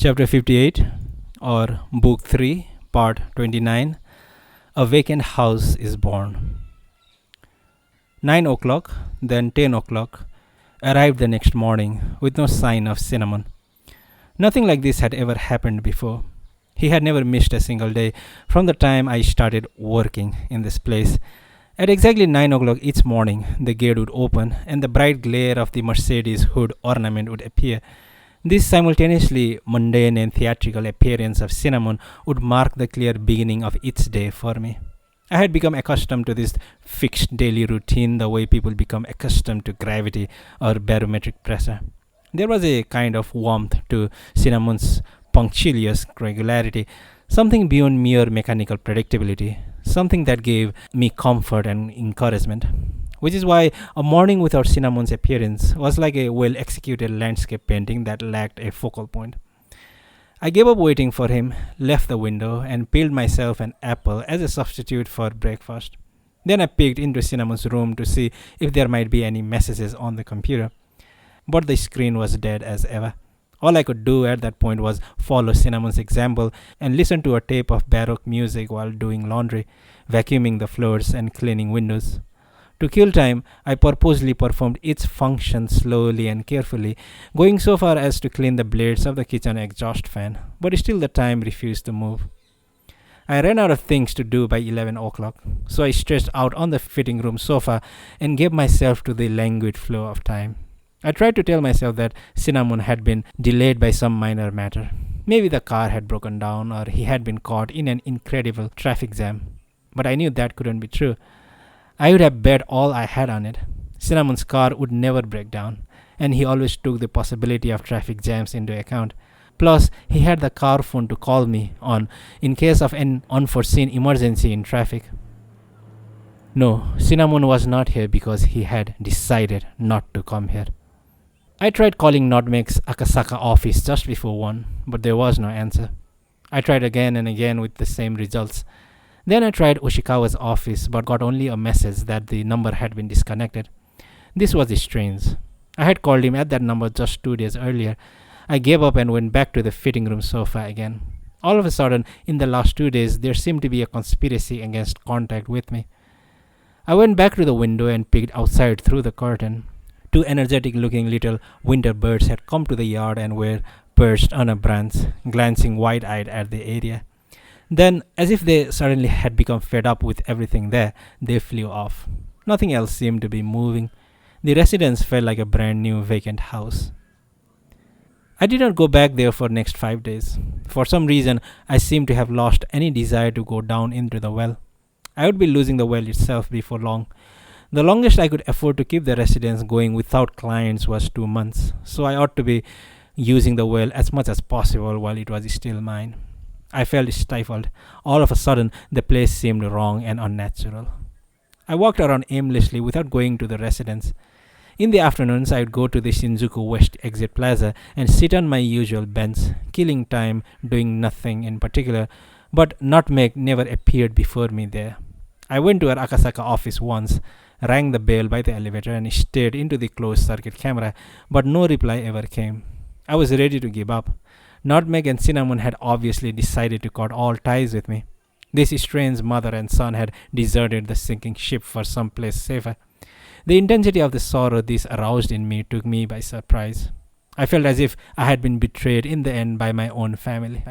Chapter 58, or Book 3, Part 29, A Vacant House is Born. 9 o'clock, then 10 o'clock, arrived the next morning with no sign of Cinnamon. Nothing like this had ever happened before. He had never missed a single day from the time I started working in this place. At exactly 9 o'clock each morning, the gate would open and the bright glare of the Mercedes hood ornament would appear. This simultaneously mundane and theatrical appearance of Cinnamon would mark the clear beginning of each day for me. I had become accustomed to this fixed daily routine the way people become accustomed to gravity or barometric pressure. There was a kind of warmth to Cinnamon's punctilious regularity, something beyond mere mechanical predictability, something that gave me comfort and encouragement. Which is why a morning without Cinnamon's appearance was like a well executed landscape painting that lacked a focal point. I gave up waiting for him, left the window, and peeled myself an apple as a substitute for breakfast. Then I peeked into Cinnamon's room to see if there might be any messages on the computer. But the screen was dead as ever. All I could do at that point was follow Cinnamon's example and listen to a tape of baroque music while doing laundry, vacuuming the floors, and cleaning windows. To kill time, I purposely performed each function slowly and carefully, going so far as to clean the blades of the kitchen exhaust fan, but still the time refused to move. I ran out of things to do by 11 o'clock, so I stretched out on the fitting room sofa and gave myself to the languid flow of time. I tried to tell myself that Cinnamon had been delayed by some minor matter. Maybe the car had broken down or he had been caught in an incredible traffic jam. But I knew that couldn't be true. I would have bet all I had on it. Cinnamon's car would never break down, and he always took the possibility of traffic jams into account. Plus, he had the car phone to call me on in case of an unforeseen emergency in traffic. No, Cinnamon was not here because he had decided not to come here. I tried calling Nutmeg's Akasaka office just before 1, but there was no answer. I tried again and again with the same results. Then I tried Ushikawa's office but got only a message that the number had been disconnected. This was strange. I had called him at that number just 2 days earlier. I gave up and went back to the fitting room sofa again. All of a sudden, in the last 2 days, there seemed to be a conspiracy against contact with me. I went back to the window and peeked outside through the curtain. 2 energetic-looking little winter birds had come to the yard and were perched on a branch, glancing wide-eyed at the area. Then, as if they suddenly had become fed up with everything there, they flew off. Nothing else seemed to be moving. The residence felt like a brand new vacant house. I did not go back there for next 5 days. For some reason, I seemed to have lost any desire to go down into the well. I would be losing the well itself before long. The longest I could afford to keep the residence going without clients was 2 months, so I ought to be using the well as much as possible while it was still mine. I felt stifled. All of a sudden, the place seemed wrong and unnatural. I walked around aimlessly without going to the residence. In the afternoons, I would go to the Shinjuku West Exit Plaza and sit on my usual bench, killing time, doing nothing in particular, but Nutmeg never appeared before me there. I went to her Akasaka office once, rang the bell by the elevator and stared into the closed-circuit camera, but no reply ever came. I was ready to give up. Nutmeg and Cinnamon had obviously decided to cut all ties with me. This strange mother and son had deserted the sinking ship for some place safer. The intensity of the sorrow this aroused in me took me by surprise. I felt as if I had been betrayed in the end by my own family.